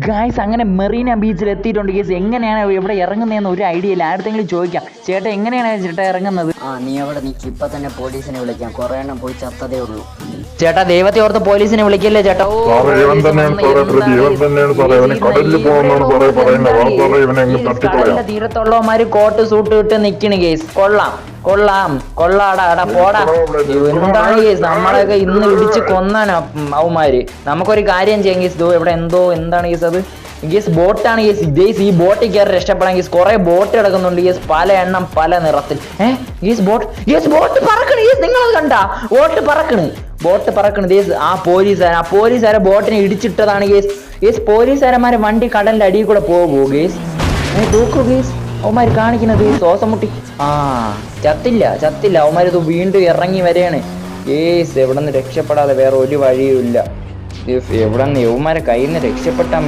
Guys അങ്ങനെ മെറീന ബീച്ചിൽ എത്തിയിട്ടുണ്ട് ഗേസ്. എങ്ങനെയാണ് ഇവിടെ ഇറങ്ങുന്നതെന്ന് ഒരു ഐഡിയ ഇല്ല. ആരുടെങ്കിലും ചോദിക്കാം, ചേട്ടാ എങ്ങനെയാണ് ചേട്ടാ ഇറങ്ങുന്നത്? നീ അവിടെ നിൽക്ക്, ഇപ്പൊ തന്നെ പോലീസിനെ വിളിക്കാം. കുറെ എണ്ണം പോയി ചത്തതേ ഉള്ളൂ. ചേട്ടാ ദൈവത്തെ ഓർത്ത് പോലീസിനെ വിളിക്കല്ലേ ചേട്ടാ. കടലിന്റെ തീരത്തുള്ളവന്മാര് കോട്ട് സൂട്ട് ഇട്ട് നിക്കണ് ഗേസ്. കൊള്ളാടാ പോടാ. എന്താണ് ഗേസ്, നമ്മളൊക്കെ ഇന്ന് ഇടിച്ച് കൊന്നാണ് അവന്മാര്. നമുക്കൊരു കാര്യം ചെയ്യാം ഗേസ്. ഇവിടെ എന്താണ് ഗേസ് അത്? ഗേസ് ബോട്ടാണ് ഗേസ്. ഈ ബോട്ടിൽ കയറി രക്ഷപ്പെടാൻ ഗേസ് കുറെ ബോട്ട് കിടക്കുന്നുണ്ട് ഗേസ്, പല എണ്ണം പല നിറത്തിൽ. ബോട്ട് പറക്കണ് ഗേസ്. നിങ്ങളത് കണ്ടാ? ബോട്ട് പറക്കണ് ഗേസ്. ആ പോലീസുകാരെ ബോട്ടിനെ ഇടിച്ചിട്ടതാണ് ഗേസ്. പോലീസുകാരന്മാരെ വണ്ടി കടലിന്റെ അടിയിൽ കൂടെ പോകുമോ ഗേസ്? നോക്കൂ ഗേസ്, അവന്മാര് കാണിക്കുന്നത് ശ്വാസം മുട്ടി. ചത്തില്ല അവന്മാരിത് വീണ്ടും ഇറങ്ങി വരെയാണ് ഗേസ്. എവിടെ നിന്ന് രക്ഷപ്പെടാതെ വേറെ ഒരു വഴിയും ഇല്ല. എവിടെ നിന്ന് യവന്മാരെ കയ്യിൽ നിന്ന് രക്ഷപ്പെട്ടാൽ മതി.